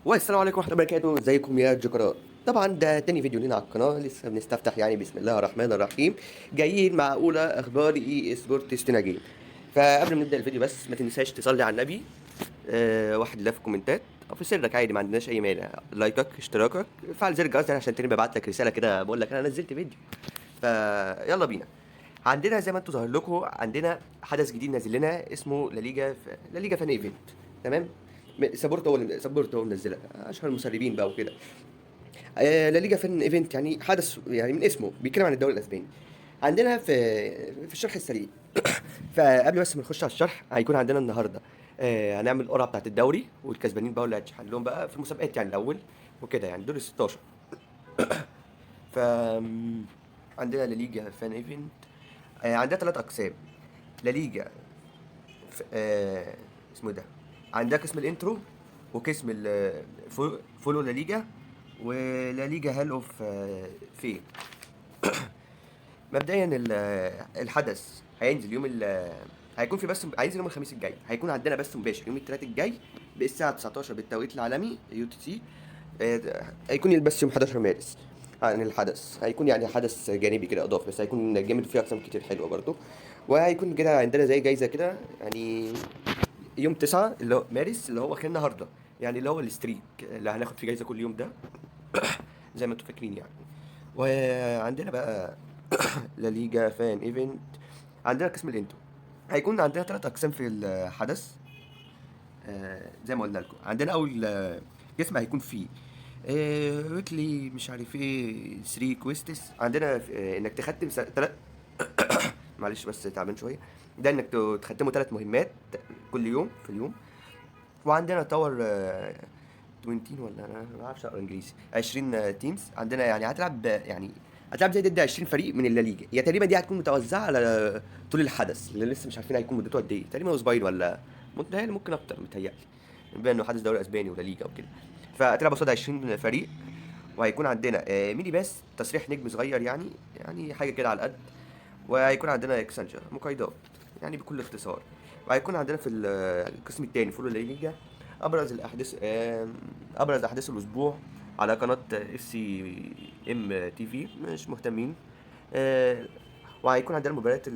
والسلام عليكم ورحمة الله وبركاته، ازيكم يا جوكرات؟ طبعا ده تاني فيديو لينا على القناة، لسه بنستفتح يعني. بسم الله الرحمن الرحيم. جايين مع أولى أخبار إي سبورت ستيناجين. فقبل ما نبدأ الفيديو بس ما تنساش تصلي على النبي. واحد لا في الكومنتات أو في سرك عادي، ما عندناش أي مانع. لايكك، اشتراكك، فعل زر الجرس يعني عشان تاني ببعت لك رسالة كده بقول لك أنا نزلت فيديو. فيلا بينا. عندنا زي ما انتم ظاهر لكم، عندنا حدث جديد نازل لنا اسمه لا ليجا فان ايفنت. تمام. سبورت هو منزلها اشهر المسربين بقى وكده. لا ليجا فان ايفنت يعني حدث، يعني من اسمه بيتكلم عن الدوري الاسباني. عندنا في الشرح السريع. فقبل بس ما نخش على الشرح، هيكون عندنا النهارده هنعمل القرعه بتاعت الدوري والكسبانين بقى، واللي هيتشحن لهم بقى في المسابقات يعني الاول وكده، يعني دور ال 16. ف عندنا لا ليجا فان ايفنت. عندها ثلاث اقسام. لا ليجا اسمه إيه ده، عندها قسم الانترو، وقسم فولو لا ليجا، ولا ليجا هال اوف فين. مبدئيا الحدث هينزل هيكون في بس، هينزل يوم الخميس الجاي. هيكون عندنا بس مباشر يوم الثلاث الجاي الساعة 19 بالتوقيت العالمي يو تي سي. هيكون بس يوم 11 مارس. عن الحدث هيكون يعني حدث جانبي كده اضافي، بس هيكون جامد فيه اقسام كتير حلوه برضه. وهيكون كده عندنا زي جايزه كده يعني. يوم 9 اللي هو مارس، اللي هو كان النهارده، يعني اللي هو الستريك اللي هناخد فيه جايزه كل يوم ده، زي ما انتم فاكرين يعني. وعندنا بقى لا ليجا فان ايفنت. عندنا قسم الانتو. هيكون عندنا ثلاث اقسام في الحدث. زي ما قلنا لكم، عندنا اول قسم هيكون فيه ويكلي مش عارف ايه 3 كويستس. عندنا انك تختم ثلاث معلش بس تعبان شويه. ده انك تختموا ثلاث مهمات كل يوم في اليوم. وعندنا تاور 20 ولا انا ما بعرفش اقرا انجليزي 20 تيمز. عندنا يعني هتلعب زي ضد 20 فريق من الليجا. هي تقريبا دي هتكون متوزعه على طول الحدث، اللي لسه مش عارفين هيكون مدته قد ايه، تقريبا اسبوعين ولا متهيألي ممكن اكتر، متهيألي بما انه حدث دوري اسباني ولا ليجا وكده. فهتلعب قصاد 20 فريق. وهيكون عندنا ميني باس تصريح نجم صغير يعني حاجه كده على القد. وهيكون عندنا اكسنشر مقايضات يعني بكل اختصار. وهيكون عندنا في القسم الثاني فولو لا ليجا. ابرز الاحداث ابرز احداث الاسبوع على قناه اف سي ام تي في، مش مهتمين. آه، وهيكون عندنا المباريات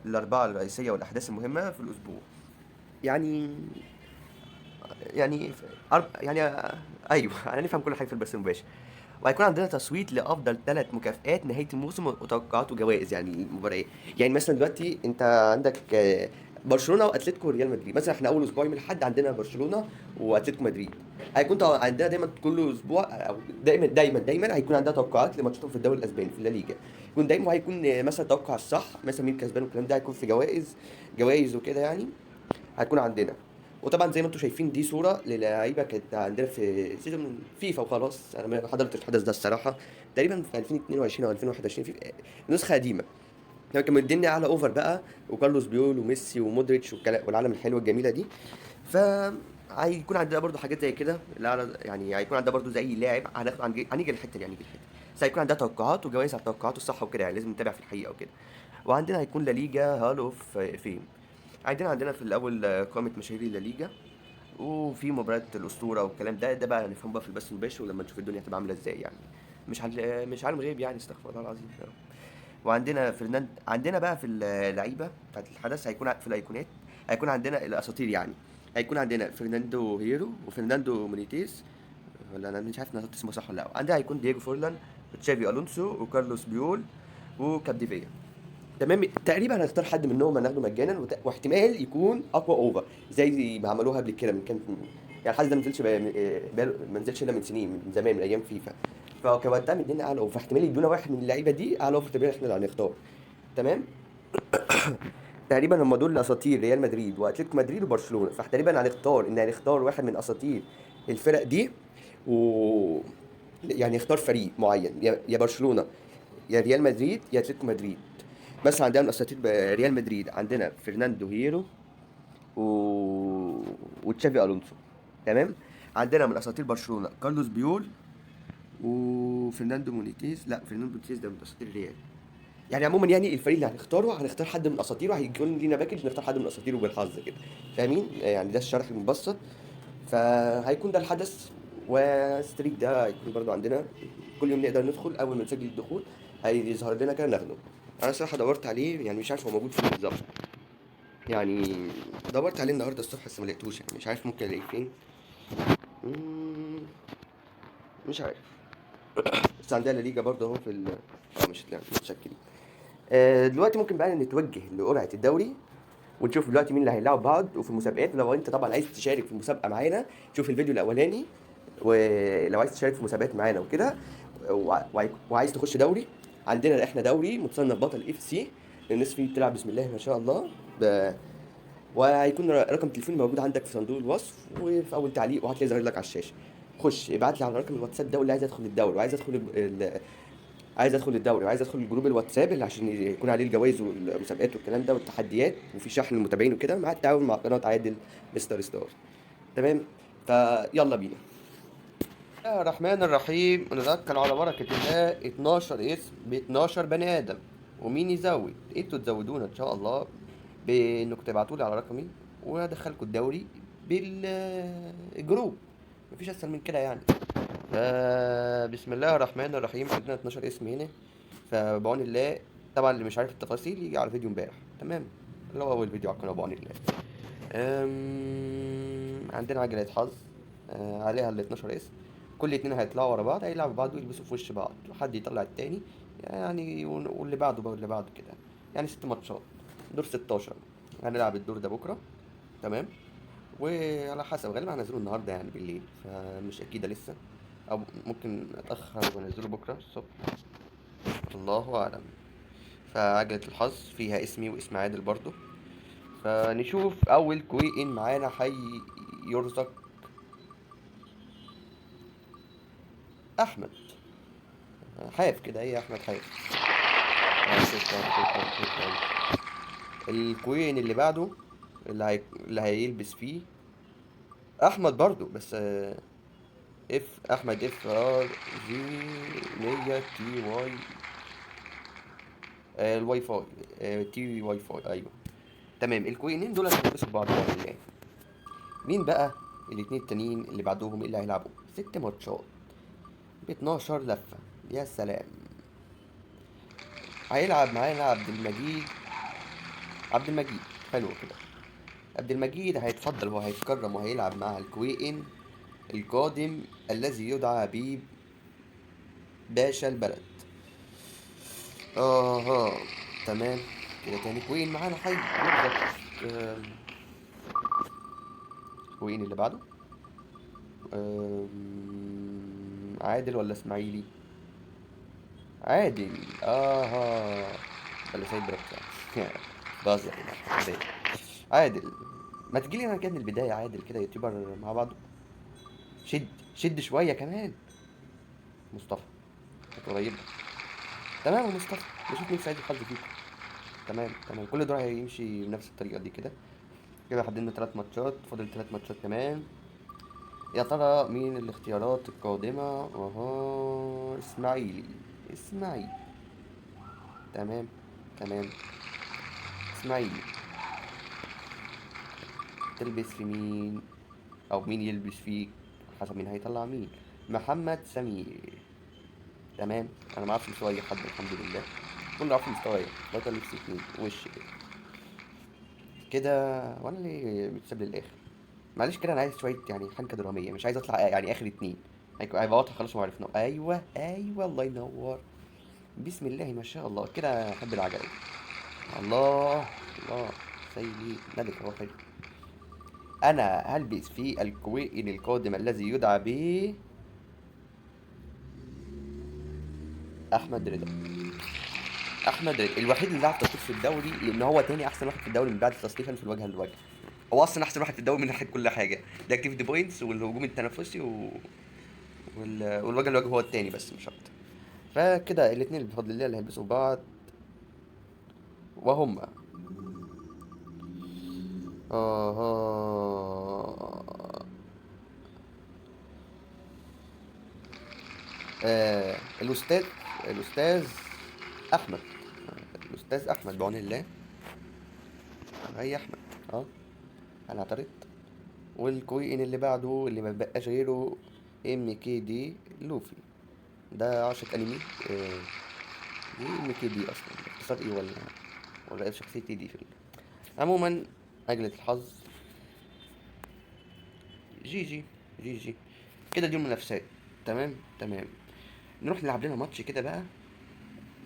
الاربعه الرئيسيه والاحداث المهمه في الاسبوع. يعني يعني يعني ايوه هنفهم كل حاجه في البث المباشر. وهيكون عندنا تصويت لافضل ثلاث مكافآت نهايه الموسم وتوقعات وجوائز يعني المباريات. يعني مثلا دلوقتي انت عندك برشلونه واتلتيكو وريال مدريد مثلا. احنا اول اسبوع يوم الاحد عندنا برشلونه واتلتيكو مدريد. هيكون طبعا عندنا دايما كل اسبوع، او دايما هيكون عندنا توقعات لماتشاتهم في الدوري الاسباني في الليجا. يكون دايما هيكون مثلا توقع الصح مثلا مين كسبان والكلام ده، هيكون في جوائز وكده يعني. هتكون عندنا. وطبعا زي ما انتم شايفين دي صوره للعيبه كانت عندنا في سيزون فيفا وخلاص. انا ما حضرتش الحدث ده الصراحه، تقريبا في 2022 او 2021 في نسخه قديمه. كانوا مديني اعلى اوفر بقى، وكارلوس بيول وميسي ومودريتش والعالم الحلوه الجميله دي. ف هيكون عندنا برضو حاجات زي كده. يعني هيكون عندنا برضو زي لاعب هناخد هنيجي الحته دي هنيجي الحته. بس هيكون عندها توقعات وجوائز على التوقعات الصح وكده، يعني لازم نتابع في الحقيقه وكده. وعندنا هيكون لا ليجا هال اوف فيم. عندنا في الاول قائمه مشاهير لا ليجا، وفي مباراه الاسطوره والكلام ده بقى هنفهم بقى في البث المباشر، ولما نشوف الدنيا هتبقى عامله ازاي يعني. مش عالم غيب يعني، استغفر الله العظيم يا رب. وعندنا عندنا بقى في اللعيبه بتاعت الحدث، هيكون في الايقونات. هيكون عندنا الاساطير يعني. هيكون عندنا فرناندو هيرو وفرناندو مونيتيز، ولا انا مش عارف نطقت اسمه صح ولا لا. عندها هيكون دييجو فورلان وتشافي الونسو وكارلوس بيول وكابديفيا. تمام. تقريبا هنختار حد منهم هناخده مجانا، واحتمال يكون اقوى اوفر زي ما عملوها قبل كده من كام. يعني الحد ده ما نزلش الا من سنين، من زمان، من ايام فيفا. فكان وقتها مدينا اعلى اوفر، فاحتمال يدونا واحد من اللعيبه دي اعلى اوفر، تقريبا احنا اللي هنختار. تمام. تقريبا هم دول الاساطير ريال مدريد واتلتيكو مدريد وبرشلونه، فتقريبا هنختار واحد من اساطير الفرق دي. و يعني اختار فريق معين، يا برشلونه يا ريال مدريد يا اتلتيكو مدريد. بس عندنا من اساطير ريال مدريد عندنا فرناندو هيرو و... وتشافي الونسو. تمام. عندنا من اساطير برشلونه كارلوس بيول وفرناندو مونيتيز. لا، فرناندو مونيتيز ده من اساطير الريال. يعني عموما يعني الفريق اللي هنختار حد من اساطيره، هيكون لينا باكج نختار حد من اساطيره بالحظ كده. فاهمين يعني؟ ده الشرح المبسط. فهيكون ده الحدث. وستريك ده هيكون برضو عندنا، كل يوم نقدر ندخل، اول ما نسجل الدخول هيظهر لنا كده ناخده. انا صراحه دورت عليه، يعني مش عارف هو موجود فين بالظبط، يعني دورت عليه النهارده الصبح بس ما لقيتوش، يعني مش عارف ممكن الاقيه فين. مم، مش عارف. بس عندنا لا ليجا برضه اهو في مش هتلاقي، متشكرين. دلوقتي ممكن بقى نتوجه لقرعه الدوري، ونشوف دلوقتي مين اللي هيلعب بعض وفي المسابقات. ولو انت طبعا عايز تشارك في المسابقه معانا، شوف الفيديو الاولاني. ولو عايز تشارك في مسابقات معانا وكده، وعايز تخش دوري، عندنا احنا دوري متصنف بطل اف سي، الناس فيه بتلعب بسم الله ما شاء الله. وهيكون رقم التليفون موجود عندك في صندوق الوصف وفي اول تعليق، وهتلاقي ظاهر لك على الشاشه. خش ابعت لي على رقم الواتساب ده، واللي عايز ادخل الدوري وعايز ادخل عايز ادخل الدوري وعايز ادخل الجروب الواتساب اللي عشان يكون عليه الجوائز والمسابقات والكلام ده والتحديات، وفي شحن للمتابعين وكده، مع التعاون مع قناه عادل مستر ستار. تمام، فيلا بينا. بسم الله الرحمن الرحيم، ونتوكل على بركة الله. 12 اسم ب 12 بني آدم، ومين يزود؟ انتوا تزودونا ان شاء الله بانكم تبعتوا لي على رقمي، وهدخلكوا الدوري بالجروب. مفيش اسهل من كده يعني. بسم الله الرحمن الرحيم، عندنا 12 اسم هنا. فبعون الله، طبعا اللي مش عارف التفاصيل يجي على فيديو امبارح، تمام، اللي هو اول فيديو على القناه بعون الله. عندنا عجلة حظ، عليها ال 12 اسم. كل اتنين هيطلعوا ورا بعض، هيلعبوا بعض ويلبسوا في وش بعض، وحد يطلع التاني يعني، واللي بعده بقى واللي بعده كده. يعني 6 ماتشات، دور 16. هنلعب الدور ده بكرة، تمام. وعلى حسب، غالبا هنزله النهارده يعني بالليل، فمش اكيد لسه، او ممكن اتاخر وانزله بكره الصبح، الله اعلم. فعجلة الحظ فيها اسمي واسم عادل برضو. فنشوف اول كوين معانا، حي يرزق احمد. حاف كده، ايه احمد حاف. شكرا شكرا شكرا. الكوين اللي بعده، اللي هيلبس فيه احمد برضو، بس اف احمد اف ار جي 100 تي واي. الواي فاي، تي واي فاي، ايوه. تمام، الكوينين دول هيلبسوا في بعض بإذن الله. مين بقى الاتنين التانيين اللي بعدهم اللي هيلعبوا 6 ماتشات ب 12 لفة؟ يا سلام. هيلعب معانا عبد المجيد. حلو كده. عبد المجيد هيتفضل وهيتكرم وهيلعب مع الكوين القادم الذي يدعى باشا البلد. اها، تمام. كده تاني كوين معانا حي يرزق. آم، الكوين اللي بعده عادل ولا اسماعيلي؟ عادل، اها، ولا سيد بركة. بهزر عادل. عادل، ما تجيلي انا كده من البداية، عادل كده يوتيوبر مع بعض. شد شد شوية كمان. مصطفى، كانت قريبة. تمام يا مصطفى، نشوف مين سعيد الحظ فيكم. تمام تمام، كل دور هيمشي بنفس الطريقة دي كده. كده حددنا 3 ماتشات، فاضل 3 ماتشات كمان. يا ترى مين الاختيارات القادمة؟ اها، اسماعيلي. اسماعيل، تمام تمام. اسماعيلي، تلبس في مين؟ او مين يلبس فيك؟ حسب مين هيطلع مين. محمد سمير، تمام. انا ما اعرفش مستوى اي حد الحمد لله، كله عارف مستواي، بطل نفسي 2 وش كده. كده وانا اللي بتساب للاخر. معلش كده، انا عايز شويه يعني حنكه دراميه، مش عايز اطلع يعني اخر 2. هيبقى واضح خلاص وعرفنا. ايوه ايوه، الله ينور. بسم الله ما شاء الله، كده احب العجله. الله الله، سيدي ملك هو حلو. انا هلبس في الكوين القادم الذي يدعى ب احمد رضا. احمد رضا الوحيد اللي لعب تصنيف في الدوري، لان هو تاني احسن واحد في الدوري من بعد تصنيفا في الوجه للوجه. هو اصلا احسن واحد في الدوري من ناحيه كل حاجه، الاكتيفيتي بوينتس والهجوم التنافسي والوجه للوجه هو التاني بس مش اكتر. فكده الاثنين بفضل الله اللي هيلبسوا بعض، وهم آه... الأستاذ، الأستاذ أحمد. الأستاذ أحمد بعون الله. أي أحمد، أه، أنا اعترضت. والكوين اللي بعده اللي ما بقاش غيره ام كي دي لوفي، ده عاشق انمي. دي ام كي دي اصلا اختصار ايه ولا ايه شخصية ايه دي عموما أجلة الحظ. جي جي جي جي كده دي المنافسات. تمام تمام. نروح نلعب لنا ماتش كده بقى،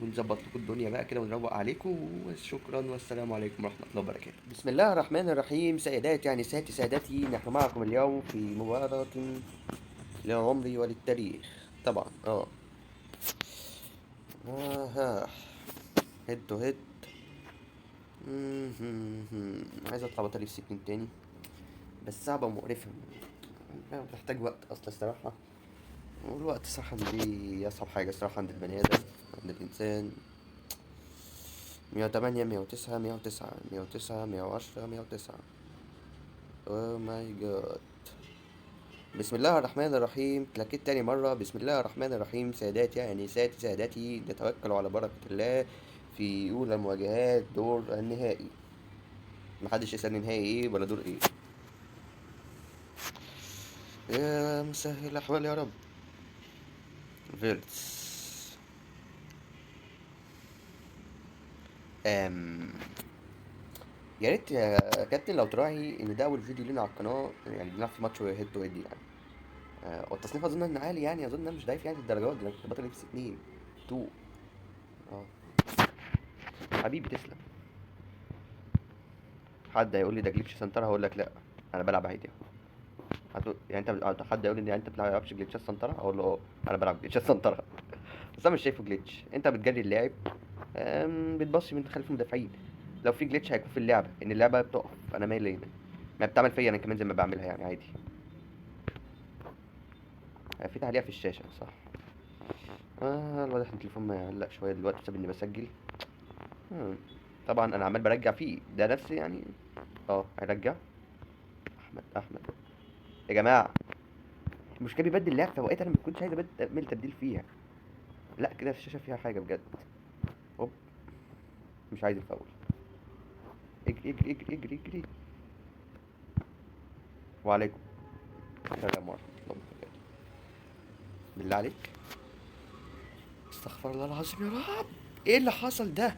ونظبط لكم الدنيا بقى كده ونروق عليكم. وشكرا والسلام عليكم ورحمة الله وبركاته. بسم الله الرحمن الرحيم. سيداتي يعني سادتي سادتي، نحن معكم اليوم في مباراة للعمر وللتاريخ. طبعا آه. هيد تو هيد. عايز اطلع بطاري في سكين تاني، بس صعبة ومقرفة. بتحتاج وقت اصلا الصراحة، والوقت صراحة دي اصعب حاجة الصراحة عند البني ادم، عند الانسان. 108 109 109 109 110 109. اوه ماي جاد. بسم الله الرحمن الرحيم. تلاكيت تاني مرة. بسم الله الرحمن الرحيم. ساداتي يعني سادتي سادتي، نتوكل على بركة الله في أولى مواجهات دور النهائي. محدش يسألني نهائي ايه ولا دور ايه. يا مسهل الأحوال يا رب. فيرتس. أم يا ريت يا كابتن لو تراعي ان ده اول فيديو لينا على القناه، يعني بنلعب في ماتش هيد تو هيد يعني. والتصنيف اظن ان عالي، يعني اظن ان مش ضعيف يعني الدرجات دي. انا كنت بطل اف 2 2. اه حبيبي تسلم. حد هيقول لي ده جليتش سنتر، هقول لك لا، انا بلعب عادي اهو. يعني حد يقول لي يعني انت بتلعبش جليتشات سنتره، اقول له اه انا بلعب جليتشات سنتره. بس انا مش شايفه جليتش. انت بتجري اللاعب، بتبصي من خلف المدافعين. لو في جليتش هيكون في اللعبه، ان اللعبه بتقف. انا مالي هنا، ما بتعمل فيا انا كمان زي ما بعملها يعني عادي. في تعليق في الشاشه صح. الواضح ان التليفون ما يعلق شويه دلوقتي بسبب اني بسجل. مم. طبعا انا عمال برجع فيه ده نفسي يعني. هيرجع. احمد يا جماعه. المشكله بيبدل اللعب في اوقات انا ما كنتش عايز اعمل تبديل فيها. لا كده الشاشه فيها حاجه بجد. هوب. مش عايز الفاول. اجري اجري اجري اجري اجري. وعليكم السلام ورحمه الله وبركاته. بالله عليك. استغفر الله العظيم يا رب. ايه اللي حصل ده؟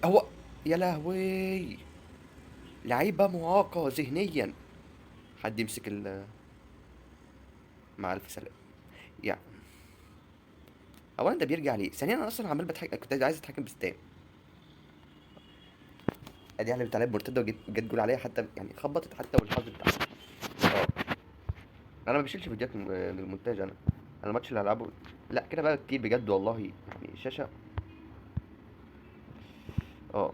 هو يا لهوي. لعيبه معاقه ذهنيا. حد يمسك مع الف سلامه يعني. اولا ده بيرجع ليه؟ ثانيا انا اصلا عمال بتحكي، كنت عايز اتحكم بستام. ادي يعني بتاع لعب مرتده وجت جول عليها حتى، يعني خبطت حتى والحظ بتاعها. اه انا ما بشيلش فيديوهات من المونتاج انا. انا الماتش اللي هلعبه لا كده بقى كتير بجد والله، يعني الشاشه. اه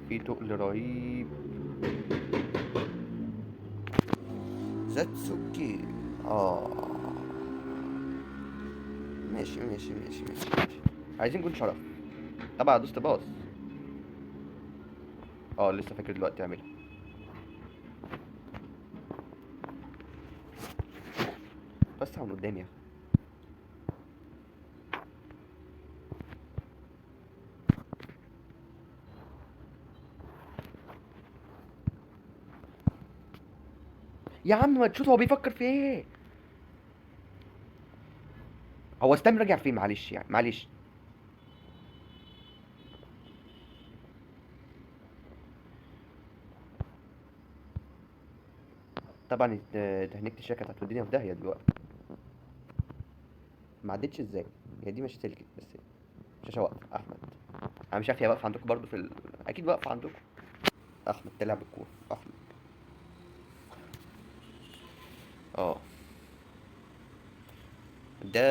في تقل رهيب. زاتسوكي. اه ماشي ماشي ماشي ماشي ماشي. عايزين جول شرف. طبعا دوست باص. لسه فاكر دلوقتي اعملها. بس من قدامي يا أخي. يا عم ما تشوف هو بيفكر في ايه. هو استام راجع فين؟ معلش يعني معلش. طبعا تهنيكة الشركة هتودينا في داهية دلوقتي. ما عدتش ازاي؟ هي دي مش سلكت بس. شاشة واقفة احمد. انا مش عارف هي واقفة عندكم برضو اكيد واقفة عندكم. احمد تلعب الكورة احمد. اه ده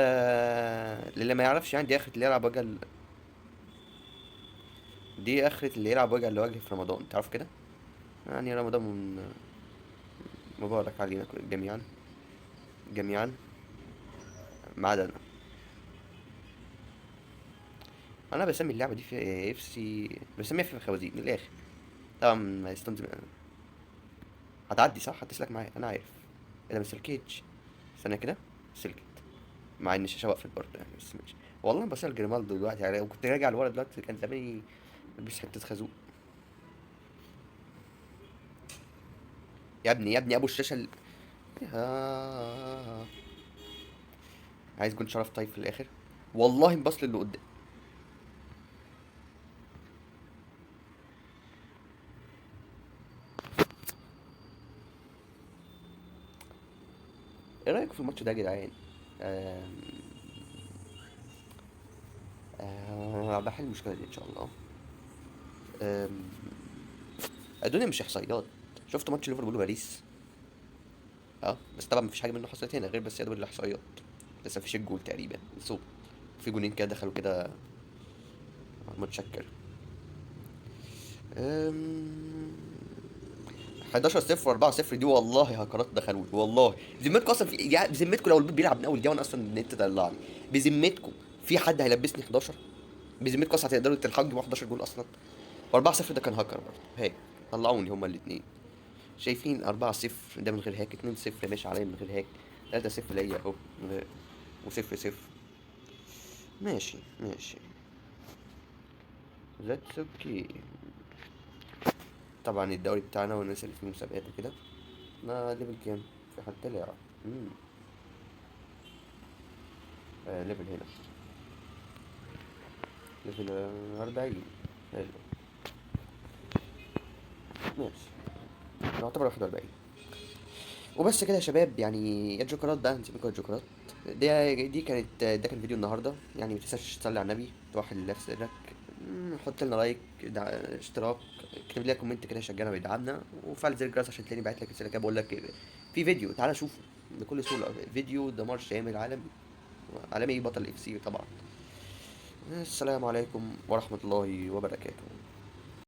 اللي ما يعرفش يعني، دي اخرة اللي يلعب وجه دي اخرة اللي يلعب وجه لوجه في رمضان، تعرف كده. يعني رمضان مبارك علينا جميعا جميعا ما عدا انا بسمي اللعبة دي في اف سي، بسميها في خوازيق من الاخر. طبعا ما يستنزم. هتعدي صح، هتسلك معايا انا عارف. ايه ده ما سلكتش. استنى كده. سلكت. مع ان الشاشه وقفت برضه يعني، بس ماشي. والله انا بسال جريمالدو دلوقتي يعني، وكنت راجع لورا دلوقتي كان زماني بلبس حته خازوق. يا ابني يا ابني ابو الشاشه آه. عايز جون شرف طيب في الاخر، والله مبصل اللي قدام. ايه رايك في الماتش ده يا جدعان؟ آم، بحل المشكله دي ان شاء الله. آم، الدنيا مش احصائيات. شفت ماتش ليفربول وباريس؟ اه بس طبعا مفيش حاجه منه حصلت هنا غير بس يا دوب الاحصائيات. لسه مفيش الجول تقريبا بس هو في جونين كده دخلوا كده. متشكر. أم... 11-0 و4-0 دي والله هكرات دخلوا لي والله. بذمتكم اصلا في بذمتكم لو البيت بيلعب من اول دقيقه وانا اصلا النت طلعني، بذمتكم في حد هيلبسني 11؟ بذمتكم اصلا هتقدروا تلحقوا تجيبوا 11 جول اصلا؟ و4-0 ده كان هاكر برضه هيك. طلعوني هما الاثنين. شايفين 4-0 ده من غير هاك، 2-0 ماشي عليا من غير هاك، 3-0 ليا اهو من غير، و0-0. ماشي ماشي. ذاتس اوكي. طبعا الدوري بتاعنا والناس اللي في المسابقات وكده. ما ليفل كام؟ في حد طلع. امم ليفل هنا. ليفل 40. حلو. ماشي. نعتبر 41. وبس كده يا شباب، يعني يا الجوكرات ده نسيبكم يا الجوكرات. دي كانت ده كان فيديو النهارده، يعني ما تنساش تصلي على النبي، توحد الله في سرك. حط لنا لايك، اشتراك، اكتب لنا كومنت كده يشجعنا ويدعمنا، وفعل زر الجرس عشان تلاقيني بعت لك رساله كده بقول لك في فيديو تعالى شوفه بكل سهوله. فيديو دمار شامل عالمي، عالمي بطل اف سي طبعا. السلام عليكم ورحمه الله وبركاته.